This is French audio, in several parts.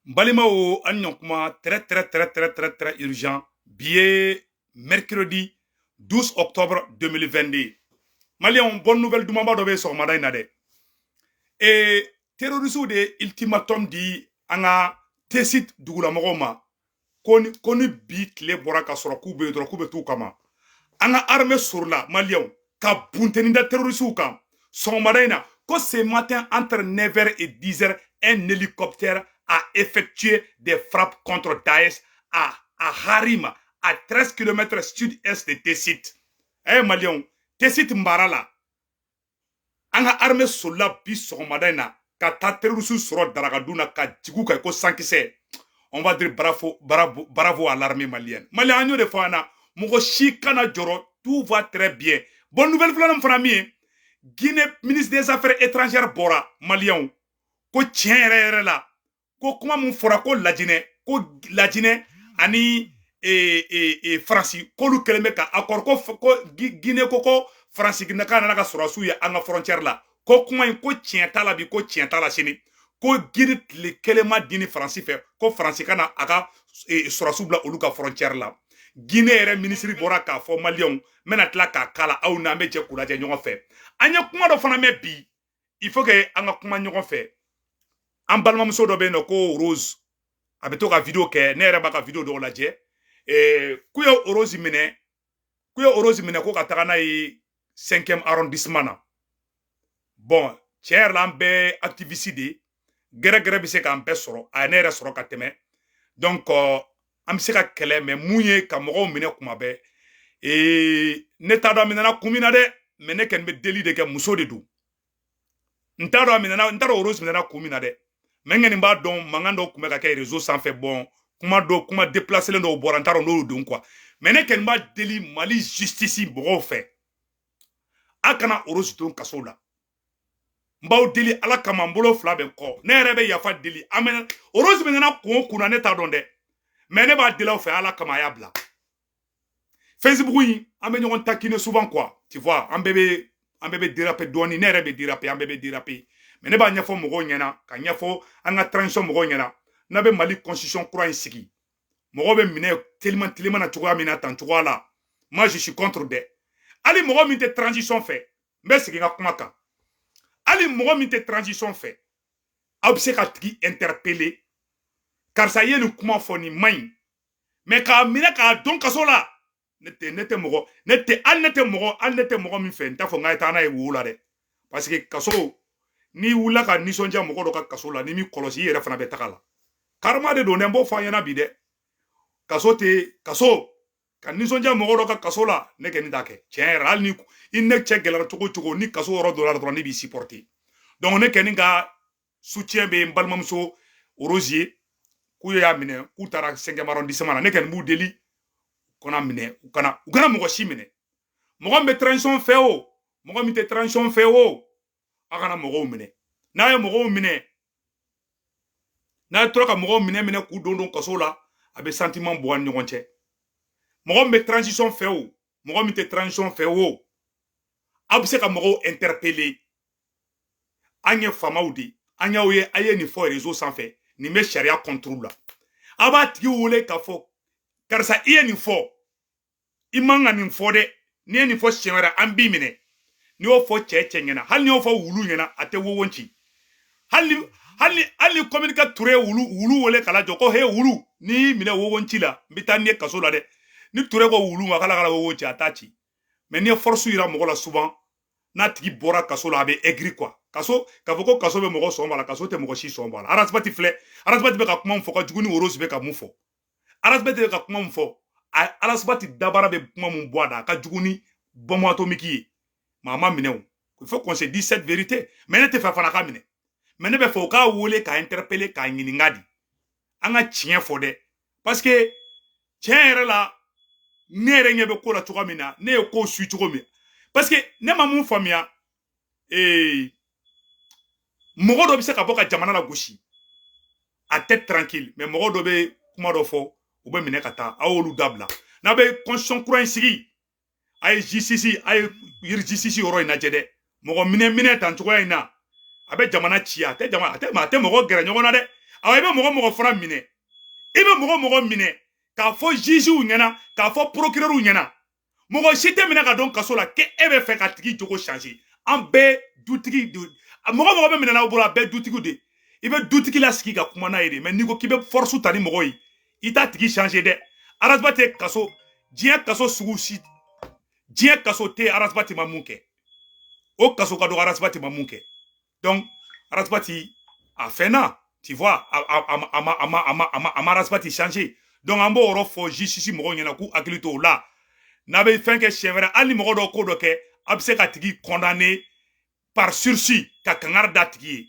Balima Agnon kuma très urgent. Billet mercredi 12 octobre 2022. Malien, bonne nouvelle du moment de sur Madainade. Et terroristes de ultimatum di anga tesit dugula mogoma. Koni bit le boraka sura kube tout kama. Anga armée sur la Malien. Ka bunteninda terroristes kam. Son Madaina. Que ce matin entre 9h et 10h, un hélicoptère a effectué des frappes contre Daesh à Harima, à 13 km sud-est de Tessit. Eh Malion, Tessit Mbarala. Anga armée sola bis somadena, ka ta terroristes sur Daragaduna, ka Djigouka ko sankise. On va dire bravo à l'armée malienne. Malien de fana, Mougo Shikana Joro, tout va très bien. Bonne nouvelle pour notre famille. Guinée, ministre des Affaires étrangères Bora, Malien. Ko tiens la. Ko kuma mun fora ko lajine ani Franci ko lu keleme ka accord ko Guinée ko Franci na kana ka surasu ya anga frontière la ko kuma ko tienta bi ko tienta la sini ko Guinée le kelema dini Franci fait ko Franci kana aka surasu bla olu ka frontière la Guinée ere ministre bora ka fo Malion menatla ka kala au na meje kula je nyongo fait anya kuma do fana me bi il faut que anga kuma nyongo fait en balmamuso do be no ko Rose abeto ka video ke ne reba ka video do laje kuyo Rose mine ko ka tagana yi 5e arrondissement na bon cher lambe activiste de gere bi se ka ampe soro a ne re soro ka teme donc am se ka kele me munye ka mogo mine kuma be ne ta do minana kumina de me ne ken be deli de ke muso de do ntaro minana ntaro Rose minana kumina de mengeni mba don mangando kumeka ka réseau sans fait bon kuma déplacer le no borantaro no don quoi mene ken ba deli Mali justice bo fait akana Rose don kasola mbaw deli ala kama mbolo fla ben ko ne rebe ya fa deli amen Rose menena ko kuna ne ta don de mene ba deli fait ala kama ya bla Facebook yi amen on takine souvent quoi tu vois un bébé déraper doni ne rebe déraper un bébé déraper mais ne ba nyafo mogo nyana ka nyafo anga transition mogo nyana na be Mali constitution croix sigi mogo be mine tellement na tuwa mina tan tuwa la moi je suis contre de ali mogo minte transition fait mbe sigi nga kumaka ali mogo minte transition fait abse ka tigi interpeller car ça y est le kuma foni main mais ka mina ka don kasola nete mogo mi fait ntafo nga etana e wula de parce que kaso ni wula ka nisonja mogo do ka kaso la ni mi kolosi yere fana be takala karma de do nembo fa yana bi de kaso ka nisonja mogo do ka kaso la ne ke ni dake tiens ral ni inne chegelar tugo ni kaso ro dollar do ni bi supporter donc ne ke ni ga soutien be mbalmamso Rosier ku ya mine ku tara 5e arrondissement ne ke ni bu deli kona mine ukana mogo si mine mogo me transition fait o mogo mi te transition fait o akana mogo mine na ye mogo mine na troka mogo mine ku don kaso la abe sentiment bo an nyonche mogo me transition fait o mogo mi te transition fait o abse ka mogo interpeller anye famaudi anya oye aye ni fo réseau sans fait ni me sharia contrôle la aba ti wole ka fo karsa iye ni fo imanga ni fo de ni fo shenwara ambi mine ni o fo cheche nyena hal ni o fo wulu nyena ate wowonchi hali communique touré wulu wole kala joko he wulu ni mine wowonchi la mbitanie kaso la de ni touré ko wulu ma kala wowonchi atachi mais ni force ira mo la souvent na tigi bora kaso la be aigri quoi kaso ka foko kaso be mo so la kaso te mo shi so la arasbati fle arasbati be ka kuma mfo ka juguni Rose be ka mufo arasbati be ka kuma mfo arasbati dabara be kuma mun boada ka juguni bombe atomique mama minew il faut qu'on se dise cette vérité mais ne te fa fana ka mine mais ne be fo ka wole ka interpeller ka ngini anga tien fo de parce que tien la nere ngebe ko la tuka mina ne ko su tuko mi parce que ne ma mun famia mogo do bi se ka boka jamana la goshi à tête tranquille mais mogo do be kuma do fo ou be mine kata awolu dabla na be constitution croix sigi ay GCC ay yir GCC oro ina jede mogo mine tan tuko ina abe jamana chia te mogo gere nyogona de awa ibe mogo fana mine ibe mogo mine k'a fɔ juge u ɲɛna k'a fɔ procureur u ɲɛna mɔgɔ si tɛ minɛ ka don kaso la ke e bɛ fɛ ka tigi jogo changer an bɛɛ dutigi mɔgɔ bɛ minɛ n'aw bolo a bɛɛ dutigiw de i bɛ dutigi la sigi ka kuma n'a ye de mais n'i ko k'i bɛ force ta ni mɔgɔ ye i t'a tigi changer dɛ Aras Bath kaso diɲɛ kaso sugu si diɲɛ kaso tɛ Aras Bath ma mun kɛ o kaso ka dɔgɔ Aras Bath ma mun kɛ donc Aras Bath a fɛn na tu vois a ma Aras Bath changer donc an b'o yɔrɔ fɔ justice mɔgɔw ɲɛna k'u hakili to o la n'a bɛ fɛn kɛ siɲɛ wɛrɛ hali ni mɔgɔ dɔ ko dɔ kɛ a bɛ se ka tigi condamner par sursis ka kangari da tigi ye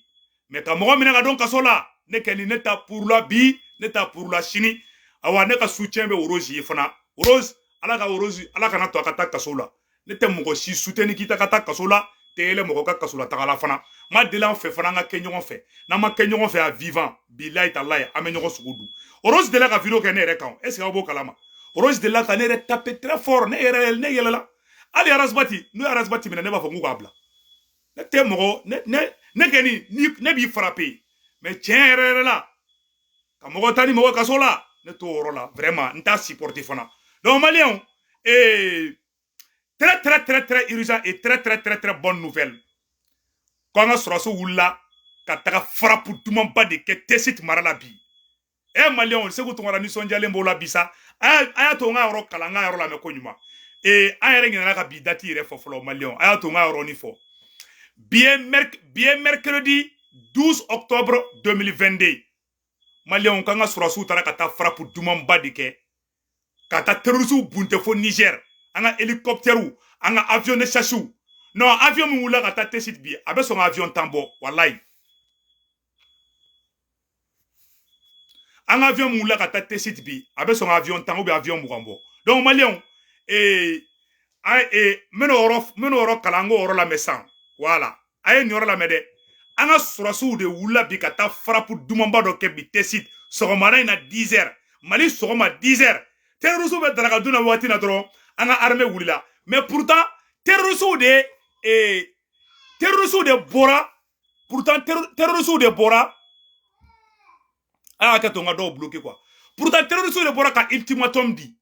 mais ka mɔgɔ minɛ ka don kaso la ne kɛni ne ta pour la bi ne ta pour la sini awa ne ka soutien bɛ Rose ye fana Rose ala kana to a ka taa kaso la ne tɛ mɔgɔ si soutenir k'i ta ka taa kaso la tɛ yɛlɛ mɔgɔ ka kaso la tagala fana ma deli an fɛ fana an ka kɛ ɲɔgɔn fɛ n'an ma kɛ ɲɔgɔn fɛ a vivant bilahi talahi an bɛ ɲɔgɔn sugu dun Rose delila ka vidéo kɛ ne yɛrɛ kan est ce que aw b'o kalama Rose delila ka ne yɛrɛ taper très fort ne yɛlɛla hali Aras Bath n'u ye Aras Bath minɛ ne b'a fɔ k'u k'a bila ne tɛ mɔgɔ ne kɛni ne b'i frapper mais tiɲɛ yɛrɛ la ka mɔgɔ ta ni mɔgɔ kaso la ne t'o yɔrɔ la vraiment n t'a supporter fana donc malien très urgent et très bonne nouvelle ko an ka sɔrɔsiw wulila ka taga frappe dumanba de kɛ Tesit mara la bi malien Segu Tunkara nisɔndiyalen b'o la bi sa a y'a to n ka yɔrɔ kalan n ka yɔrɔ lamɛn ko ɲuman an yɛrɛ ɲinɛna ka bi date yɛrɛ fɔ fɔlɔ malien a y'a to n ka yɔrɔnin fɔ bien mercredi 12 octobre 2022 malien kan ka sɔrɔsiw taara ka taa frappe dumanba de kɛ ka taa terroriste bunte fo Niger an ka hélicoptère an ka avion de chasse non avion min wulila ka taa Tesit bi a bɛ sɔn ka avion tan bɔ wallahi an ka avion min wulila ka taa Tesit bi a bɛ sɔn ka avion tan ou bien avion 20 bɔ donc malien meno yɔrɔ kalan ko yɔrɔ lamɛn san voilà a ye nin yɔrɔ lamɛn dɛ an ka sɔrɔsiw de wulila bi ka taa frappe dumanba dɔ kɛ bi Tesit sɔgɔmada in na 10 heures Mali sɔgɔma 10 heures terroriste bɛ daraka dun na waati na dɔrɔn an ka armée wulila mais pourtant terroriste de bɔra a ka to n ka dɔw bloqué quoi pourtant terroriste de bɔra ka ultimatum di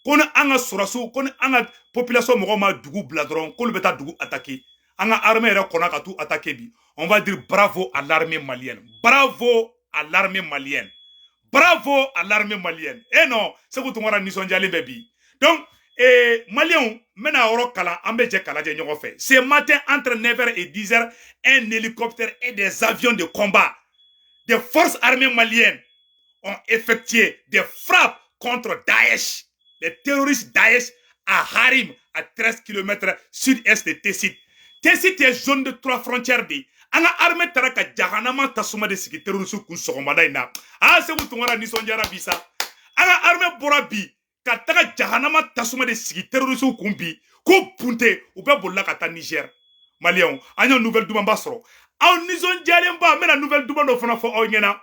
ko ni an ka sɔrɔsiw ko ni an ka population mɔgɔw ma dugu bila dɔrɔn k'olu bɛ taa dugu attaquer an ka armée yɛrɛ kɔnna ka t'u attaquer bi on va dire bravo à l'armée malienne bravo à l'armée malienne bravo à l'armée malienne non Segu Tunkara nisɔndiyalen bɛ bi donc Maliens mena yɔrɔ kalan an bɛ jɛ kalajɛ ɲɔgɔn fɛ ce matin entre 9h et 10h un hélicoptère et des avions de combat des forces armées maliennes ont effectué des frappes contre Daesh les terroristes Daesh à Harim à 13 km sud-est de Tesit Tesit est zone de 3 frontières de an ka armée taara ka jahanama tasuma de sigi terroriste kun sɔgɔmada in na Segu Tunkara nisɔndiyara bi sa an ka armée bɔra bi ka taga jahanama tasuma de sigi terroriste kun bi ko bunte u bɛ bolila ka taa Niger malien an ye nouvelle dumanba sɔrɔ aw nisɔndiyalenba n bɛna nouvelle duman dɔ fana fɔ aw ɲɛna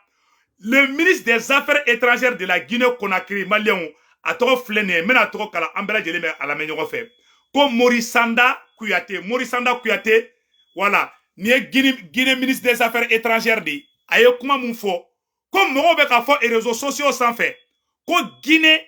le ministre des affaires étrangères de la Guinée Conakry malien a tɔgɔ filɛ nin ye n bɛna tɔgɔ kalan an bɛɛ lajɛlen bɛ a lamɛn ɲɔgɔn fɛ ko Morisanda Kuyate voilà ni ye Guinée ministre des affaires étrangères de a ye kuma mun fɔ ko mɔgɔw bɛ ka fɔ réseaux sociaux sanfɛ ko Guinée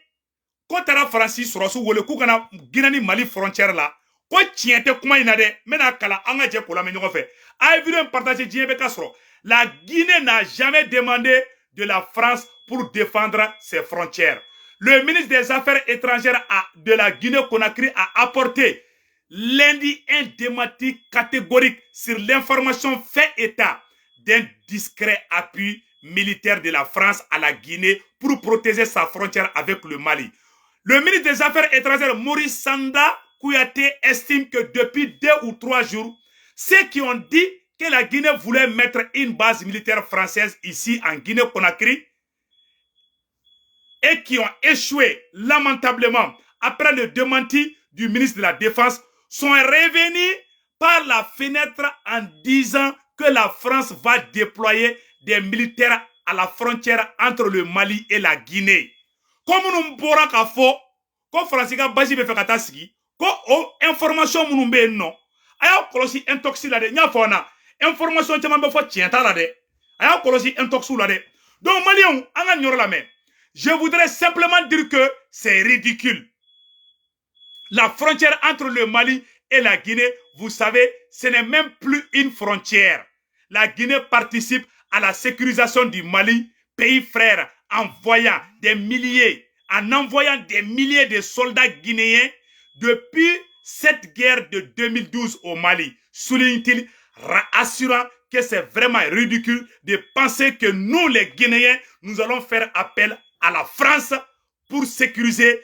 ko taara Faransi sɔrɔsiw wele k'u kana Guinée ni Mali frontière la ko tiɲɛ tɛ kuma in na dɛ n bɛna kalan an ka jɛ k'o lamɛn ɲɔgɔn fɛ a ye vidéo in partager diɲɛ bɛɛ ka sɔrɔ la Guinée n'a jamais demandé de la France pour défendre ses frontières. Le ministre des Affaires étrangères de la Guinée-Conakry a apporté lundi un démenti catégorique sur l'information fait état d'un discret appui militaire de la France à la Guinée pour protéger sa frontière avec le Mali. Le ministre des Affaires étrangères Morisanda Kuyate estime que depuis 2 ou 3 jours, ceux qui ont dit que la Guinée voulait mettre une base militaire française ici en Guinée-Conakry et qui ont échoué lamentablement après le démenti du ministre de la Défense sont revenus par la fenêtre en disant que la France va déployer des militaires à la frontière entre le Mali et la Guinée. Comme nous pourrons dire que France a basi be fekata sigi ko information munun be non aya kolosi intoxi la de nya fona information tama be fo tienta la de aya kolosi intoxu la de Donc, Maliens, je voudrais simplement dire que c'est ridicule. La frontière entre le Mali et la Guinée, vous savez, ce n'est même plus une frontière. La Guinée participe à la sécurisation du Mali, pays frère, en envoyant des milliers de soldats guinéens depuis cette guerre de 2012 au Mali, souligne-t-il, assurant que c'est vraiment ridicule de penser que nous, les Guinéens, nous allons faire appel à la France pour sécuriser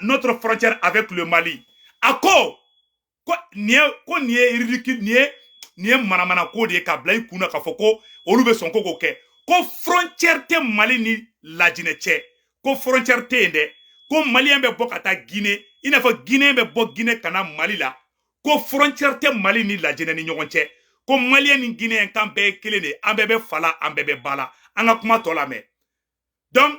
notre frontière avec le Mali. Ako, ni ridicule, ni manamana ko de ka bla ikuna ka foko, olube son ko ke. Ko frontière te Mali ni la Guinée, ko frontière te ende, ko Malien be bokata Guinée, ina fa Guinée be bok Guinée kana Mali la, ko frontière te Mali ni la Guinée ni ñogonche, ko Malien ni Guinée kan be kelene, ambebe fala, ambebe bala, anga kuma tola me. Donc,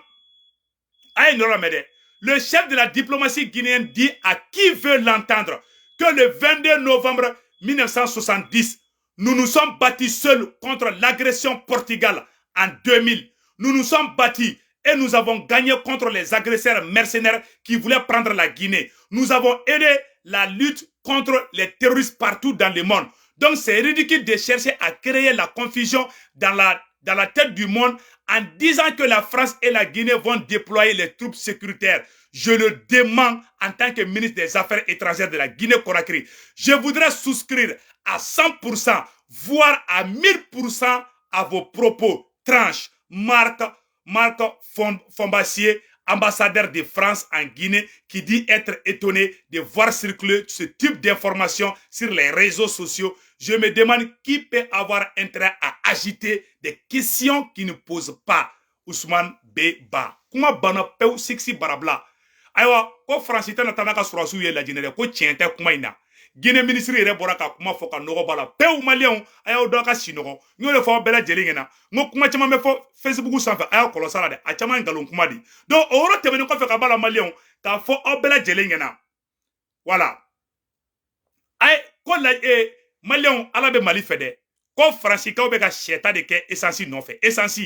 le chef de la diplomatie guinéenne dit à qui veut l'entendre que le 22 novembre 1970, nous nous sommes battus seuls contre l'agression portugale en 2000. Nous nous sommes battus et nous avons gagné contre les agresseurs mercenaires qui voulaient prendre la Guinée. Nous avons aidé la lutte contre les terroristes partout dans le monde. Donc c'est ridicule de chercher à créer la confusion dans la tête du monde en disant que la France et la Guinée vont déployer les troupes sécuritaires. Je le demande en tant que ministre des Affaires étrangères de la Guinée-Conakry. Je voudrais souscrire à 100%, voire à 1000% à vos propos. Tranche, Marc Fombassier, ambassadeur de France en Guinée, qui dit être étonné de voir circuler ce type d'informations sur les réseaux sociaux. Je me demande qui peut avoir intérêt à agiter des questions qui ne posent pas. Ousmane Beba. Kuma bana peu sexy barabla. Aywa, ko francité na tanaka surasu ye la Guinée, ko tiente kuma ina. Guinée ministre yɛrɛ bɔra ka kuma fɔ ka nɔgɔ b'a la pewu maliyɛnw a y'aw dɔn ka si nɔgɔ n y'o de fɔ aw bɛɛ lajɛlen ɲɛna n ko kuma caman bɛ fɔ Facebook sanfɛ a y'aw kɔlɔsi a la dɛ a caman ye nkalon kuma de donc o yɔrɔ tɛmɛnen kɔfɛ ka b'a la maliyɛnw k'a fɔ aw bɛɛ lajɛlen ɲɛna voilà a ye ko maliyɛnw ala bɛ Mali fɛ dɛ ko faransikaw bɛ ka sɛta de kɛ essence nɔfɛ essence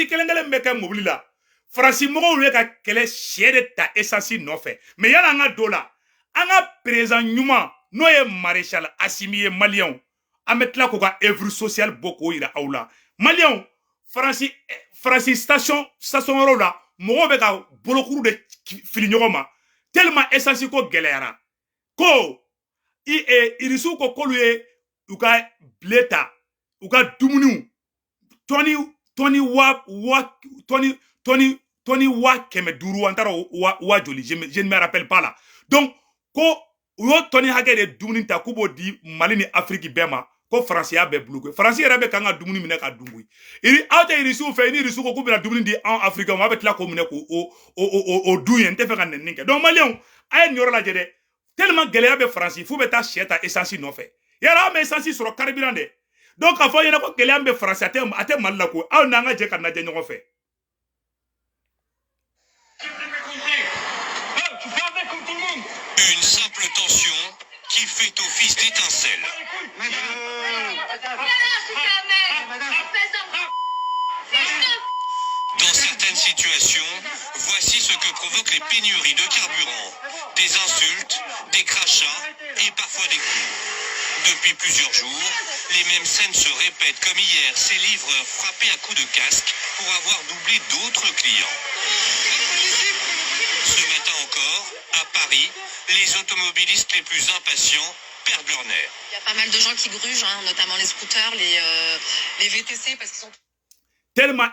kelen kelen bɛ kɛ mobili la faransi mɔgɔw ye ka kɛlɛ sɛ de ta essence nɔfɛ mais yala an ka don la an ka président ɲuman n'o ye maréchal Assimi ye maliyɛnw an bɛ tila k'u ka œuvre sociale bɔ k'o yira aw la maliyɛnw faransi station yɔrɔw la mɔgɔw bɛ ka bolokuru de fili ɲɔgɔn ma tellement essence ko gɛlɛyara ko irisiw ko k'olu ye u ka blé ta u ka dumuniw tɔni wa 500 an t'a dɔn wa joli je ne me rappelle pas la donc ko u y'o tɔni hakɛ de dumuni ta k'u b'o di Mali ni Afrique bɛɛ ma ko faransi y'a bɛɛ bloqué faransi yɛrɛ bɛ kan ka dumuni minɛ ka dun koyi aw tɛ irisiw fɛ ni irisiw ko k'u bɛna dumuni di anw Africains ma a bɛ tila k'o minɛ k'o dun yen n tɛ fɛ ka nɛni kɛ donc maliyɛnw a ye nin yɔrɔ lajɛ dɛ tellement gɛlɛya bɛ faransi f'u bɛ taa sɛ ta essence nɔfɛ yala an bɛ essence sɔrɔ carburant dɛ donc k'a fɔ ɲɛna ko gɛlɛya bɛ faransi a tɛ Mali la ko aw n'an ka jɛ ka lajɛ ɲɔgɔn fɛ. Une simple tension qui fait office d'étincelle. Dans certaines situations, voici ce que provoquent les pénuries de carburant. Des insultes, des crachats et parfois des coups. Depuis plusieurs jours, les mêmes scènes se répètent comme hier, ces livreurs frappés à coups de casque pour avoir doublé d'autres clients. Ce matin encore, à Paris, les automobilistes les plus impatients perdent leur nerf. Il y a pas mal de gens qui grugent, notamment les scooters, les VTC, parce qu'ils sont... tellement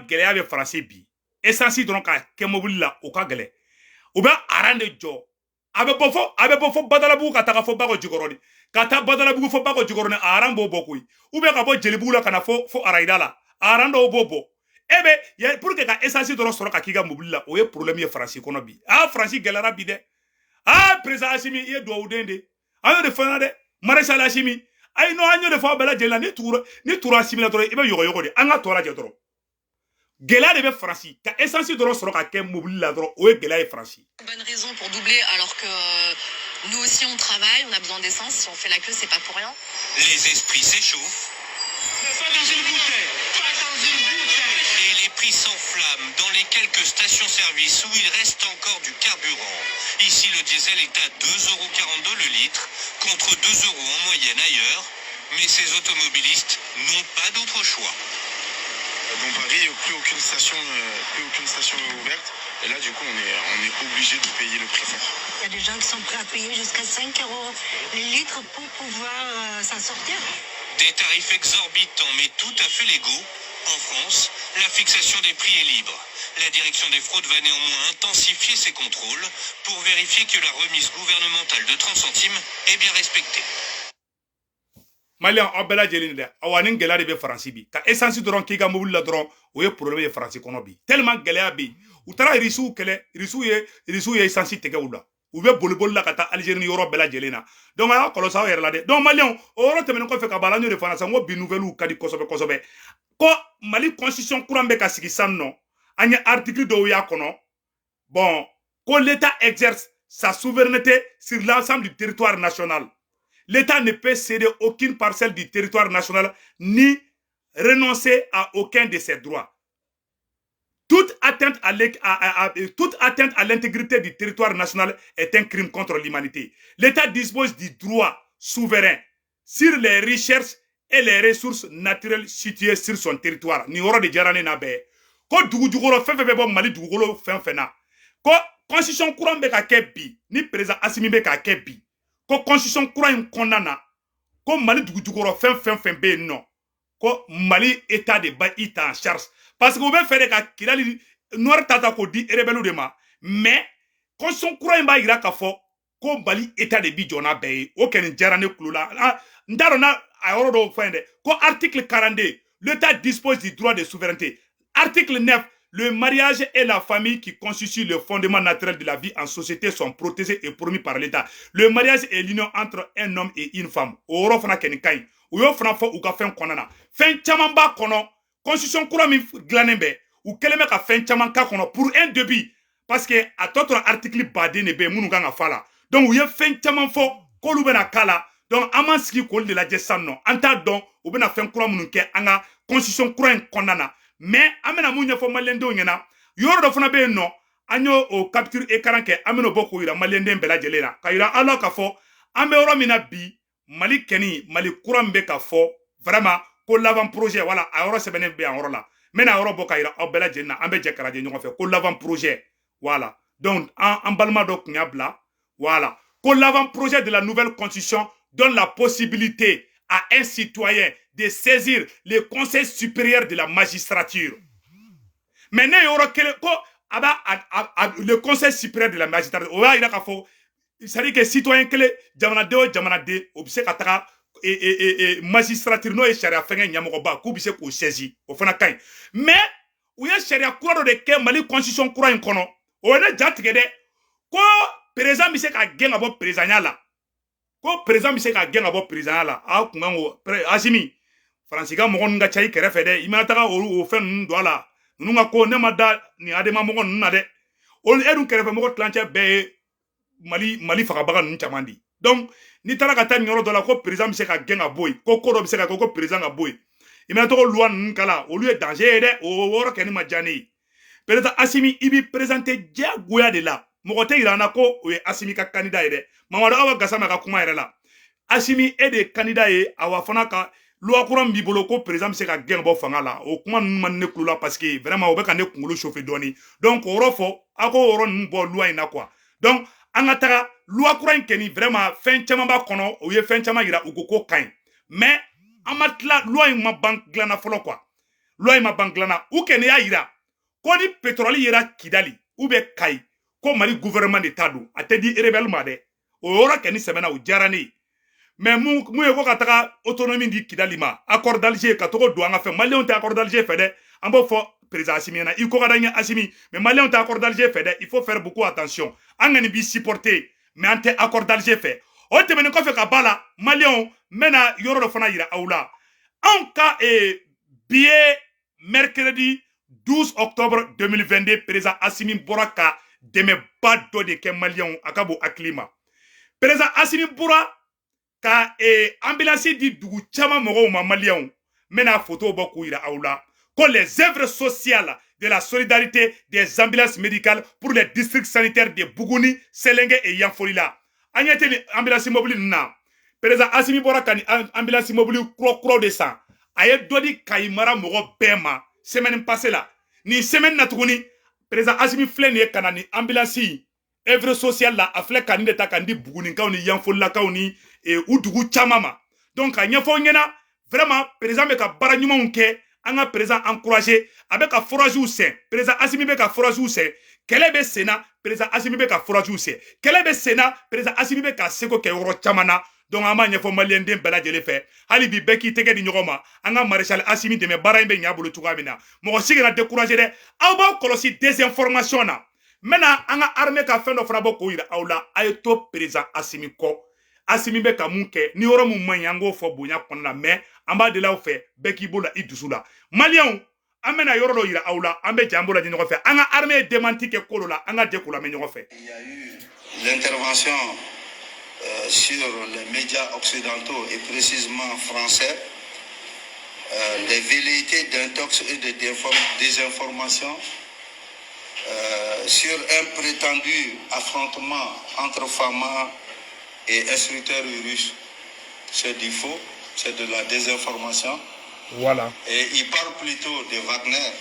gɛlɛya bɛ faransi bi essence dɔrɔn ka kɛ mobili la o ka gɛlɛ u bɛ aran de jɔ a bɛ bɔ fɔ Badalabugu ka taga fɔ Bakɔ Jikɔrɔni ka taa Badalabugu fɔ Bakɔ Jikɔrɔni a aran b'o bɔ koyi ou bien ka bɔ Jelibugu la ka na fɔ Arayida la a aran dɔw b'o bɔ pour que ka essence dɔrɔn sɔrɔ ka k'i ka mobili la o ye problème ye faransi kɔnɔ bi faransi gɛlɛyara bi dɛ président Assimi i ye dugawuden de an y'o de fɔ na dɛ maréchal Assimi ay no an y'o de fɔ aw bɛɛ lajɛlen la ni tura Assimi la dɔrɔn i bɛ yɔgɔyɔgɔ de an ka tɔ lajɛ dɔrɔn gɛlɛya de bɛ faransi ka essence dɔrɔn sɔrɔ ka kɛ mobili la dɔrɔn o ye gɛlɛya ye faransi. Bonne raison pour doubler alors que nous aussi on travaille, on a besoin d'essence, si on fait la queue c'est pas pour rien. Les esprits s'échauffent. Pas dans une bouteille. Pas dans une bouteille. Et quelques stations-service où il reste encore du carburant. Ici, le diesel est à 2,42 € le litre, contre 2 € en moyenne ailleurs. Mais ces automobilistes n'ont pas d'autre choix. Dans Paris, plus aucune station est ouverte. Et là, du coup, on est obligé de payer le prix fort. Il y a des gens qui sont prêts à payer jusqu'à 5 € le litre pour pouvoir s'en sortir. Des tarifs exorbitants mais tout à fait légaux. En France, la fixation des prix est libre. La direction des fraudes va néanmoins intensifier ses contrôles pour vérifier que la remise gouvernementale de 30 centimes est bien respectée. Malien obela jelini de awani gela de be France bi ka essence doron ki ga mobile la doron o ye problème ye France kono bi tellement gela bi u tara risu kele risu ye essence tege wula u be bolibol la kata Algérie ni Europe bela jelena donc aya kolosa o yere la de donc malien o oro temene ko fe ka bala nyo de France ngo bi nouvelle u kadi kosobe ko Mali constitution courambe ka sigi sanno anya article do ya kono bon ko l'état exerce sa souveraineté sur l'ensemble du territoire national. L'État ne peut céder aucune parcelle du territoire national ni renoncer à aucun de ses droits. Toute atteinte à l'intégrité du territoire national est un crime contre l'humanité. L'État dispose du droit souverain sur les richesses et les ressources naturelles situées sur son territoire. Ni horo de jarane na be. Ko dugujugoro fefebe bo Mali dugugolo fenfena. Ko constitution courant be ka kebi ni président Assimi be ka kebi. Ko constitution kura in kondana ko Mali dugujugoro fen be non ko Mali état de ba ita en charge parce que vous be faire ka kilali noir tata ko di rebelu de ma mais constitution kura in ba ira ka fo ko Mali état de bi jona be o ken jarane kulula ndaro na ayoro do fende ko article 42 l'État dispose du droit de souveraineté. Article 9, le mariage et la famille qui constituent le fondement naturel de la vie en société sont protégés et promis par l'État. Le mariage est l'union entre un homme et une femme. Oro fana kenikai. Uyo fana fo uka fen konana. Fen chaman ba kono. Constitution kura mi glanembe. Ou keleme ka fen chaman ka kono pour un début. Parce que à d'autres articles badé ne be munu ganga fala. Donc uyo fen chaman fo kolu bena kala. Donc aman ski kol de la jesam non. Anta donc ou bena fen kura munu ke anga constitution kura en konana. Mais amena munya fo malendo nyana yoro do fana be no anyo o capture écran ke ameno boko ira malende mbela jelena kayira ala ka fo ambe oro mina bi Mali keni Mali kurambe ka fo vraiment ko l'avant projet voilà ayoro sebene be en oro la mena oro boka ira obela jelena ambe je karaje nyoko fe ko l'avant projet voilà donc en balma do knyabla voilà ko l'avant projet de la nouvelle constitution donne la possibilité à un citoyen de saisir le conseil supérieur de la magistrature. Maintenant, il y aura le conseil supérieur de la magistrature. C'est-à-dire que citoyen que jamana de obse kataka et magistrature no e sharia fenga nyamoko ba ku bise ko saisir o fana kan. Mais où y a sharia cour de ke Mali constitution cour en kono. O na jatige de ko président bise ka genga bo président la. Ko président bise ka genga bo président la. A kungo Assimi Franciska mogon nga chay kere fede imataka o fen ndo ala nunga ko ne mada ni adema mogon na de ol edu kere fe mogon tlanche be Mali faka baga nun chamandi donc ni tala ka tan nyoro dola ko président se ka genga boy ko ko do se ka ko président ga boy imata ko loi nun kala o lieu danger de o woro ken ma jani président Assimi ibi présenter dia goya de la mogote irana ko o Assimi ka candidat ide mamado awa gasama ka kuma ire la Assimi est des candidats et awa fana ka loi courant bibolo ko président se ka gen bo fanga la o kuma man ne kulula parce que vraiment o be ka ne kungolo chauffer doni donc o rofo ako oro nbo loi ina quoi donc angataka loi courant keni vraiment fin chama ba kono o ye fin chama ira ugo kain mais amatla loi ma bank glana folo quoi loi ma bank glana ou keni ya ira ko ni pétrole ira Kidali ou be kai ko Mali gouvernement de tadu atedi rebelle ma de o ora keni semena o jarani mais mou yeko kataka autonomie di Kidali ma accord d'Alger katoko do anga fe Malien te accord d'Alger fait de ambo fo président Assimi na iko kadanya Assimi mais Malien te accord d'Alger fait de il faut faire beaucoup attention angani bi supporter mais ante accord d'Alger fait o te menen ko fe ka bala Malien mena yoro do fana yira aula en cas billet mercredi 12 octobre 2022 président Assimi Boraka deme bado de ke Malien akabo aklima président Assimi Bora ka ambulance di dugu chama mogo ma Malien mena photo boku ira aula que les œuvres sociales de la solidarité des ambulances médicales pour les districts sanitaires de Bougouni, Selengue et Yanfolila. Agnete ambulance mobile na. Président Assimi Bora Kani ambulance mobile kro de ça. Aye dodi Kaimara Moro Bema semaine passée là. Ni semaine natuguni président Assimi Flene kanani ambulance œuvre sociale là afle kaninde ta kandi Bougouni kauni Yanfolila kauni et Udugu Chamama. Donc a nyafo ngena vraiment président meka bara nyuma unke anga président encouragé avec un forage ou c'est président Assimi beka forage ou c'est quel est Sénat président Assimi beka forage ou c'est quel est Sénat président Assimi beka seko ke yoro chamana donc ama nyafo malien dem bela jele fait hali bi beki tege di nyogoma anga maréchal Assimi de me bara mbe nyabulu tukamina mo sigena décourager de awba kolosi désinformation na maintenant anga armée ka fendo frabo ko ira awla ayeto président Assimi ko Assimi be kamunke ni yoro mu manyango fo bonya konna mais amba de la fait beki bola idusula malien amena yoro lo ira awla ambe jambola di fait anga armée démenti ke kolola anga dekula me fait. Il y a eu l'intervention sur les médias occidentaux et précisément français, les velléités d'intox et de désinformation sur un prétendu affrontement entre Fama et instructeurs russes. C'est du faux, c'est de la désinformation. Voilà. Et il parle plutôt de Wagner.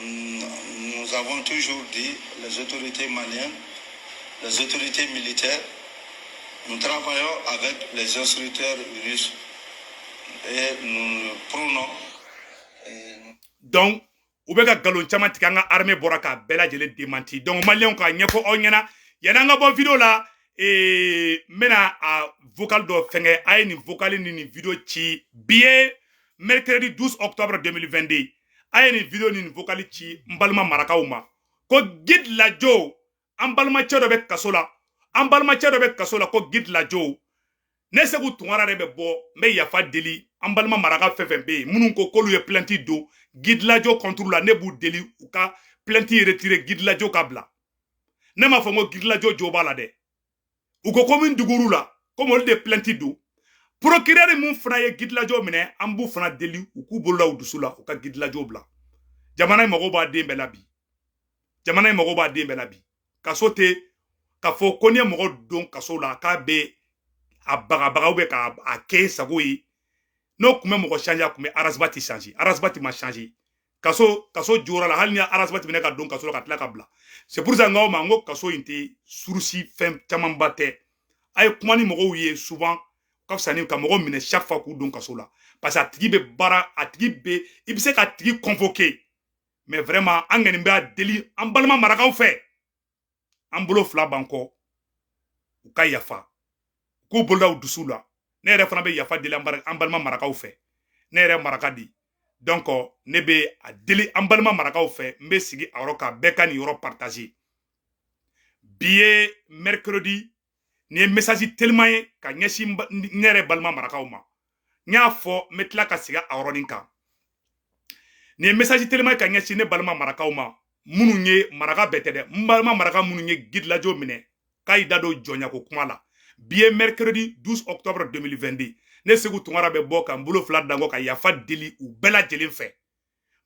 Nous avons toujours dit, les autorités maliennes, les autorités militaires, nous travaillons avec les instructeurs russes et nous prônons. Donc, ou bien galon chama tikanga armée boraka bela jele démenti. Donc malien ka nyefo onyana yana nga bon vidéo là et mena a vocal do fenge ay ni vocal ni vidéo ci bien mercredi 12 octobre 2022 ay ni vidéo ni vocal ci mbalma marakauma ko guide la jo ambalma chedo be kasola ambalma chedo be kasola ko guide la jo ne se ku tungara rebe bo me yafa deli ambalma maraka fefembe munun ko kolu ye plainte do guide la jo contrôle la ne bu deli ou ka plainte retirer guide la jo kabla ne ma fongo guide la jo jo bala de ou ko commune duguru la comme on de plainte do procureur mun fana ye guide la jo mine ambu fana deli ou ku bolla ou dusula ou ka guide la jo bla jamana mo ba dembe la bi jamana mo ba dembe la bi kasote ka fo konye mo don kasola ka be abaga be ka ake sagoyi no kume mo changer kume arasbati changer arasbati ma changer kaso jora la halnya arasbati bine ka don kaso ka tla kabla c'est pour ça ngo mango kaso inte sursi fem chamambate ay kumani mo wiye souvent ka fsani ka mo mine chaque fois ku don kaso la parce que atigi be bara atigi be ibise ka atigi convoquer mais vraiment angani mba deli ambalma marakaw fait ambolo fla banko u ka yafa ko bolda dusula ne re fana be yafa deli ambalma marakaw fait ne re maraka di donc ne be a deli ambalma marakaw fait mbe sigi aroka beka ni yoro partager billet mercredi ni message tellement ka nyeshi nere balma marakaw ma nya fo metla ka siga aroninka ni message tellement ka nyeshi ne balma marakaw ma mununye maraka betede mbalma maraka mununye guide la jo mine kaida do jonya ko kuma la billet mercredi 12 octobre 2022 ne segu tungara be boka mbulo flat dango ka yafa deli ou bela jelin fait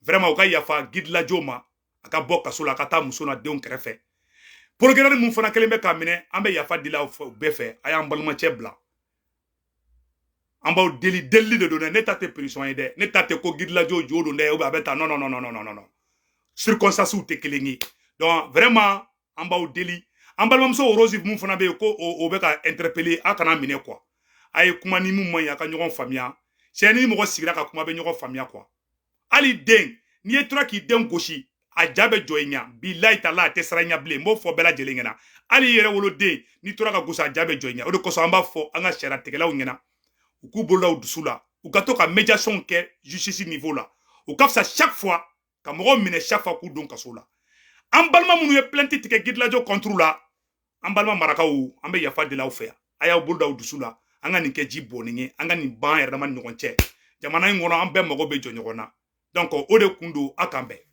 vraiment o ka yafa guide la jo ma aka boka sula kata musona de on krefe programme mun fana kelembe ka mine ambe yafa dila be fait aya mbalma chebla amba deli de donner ne tate prison ide ne tate ko guide la jo do ne o ba beta non circonstance ou te kelengi donc vraiment amba deli amba mamso rose mun fana be ko o be ka interpeller akana mine quoi ay kuma ni mun man ya ka nyogon famia cheni mo sigira ka kuma be nyogon famia quoi ali den ni etra ki den goshi a jabe joinya billahi taala te saranya ble mo fo bela jelengena ali yere wolo de ni tora ka gosa jabe joinya o de ko so amba fo anga shera tegela ngena ku bolla o dusula u ka to ka médiation ke justice niveau là u ka fsa chaque fois ka mo mine chaque fois ku don kasola ambalma munu ye plainte tike guide la jo contrôle la ambalma marakaw ambe yafa de la ofer aya bolla o dusula anga ni ke ji boninge anga ni ban yerdama nyogonche jamana ngono ambe mo go be jo nyogona donc o de kundo akambe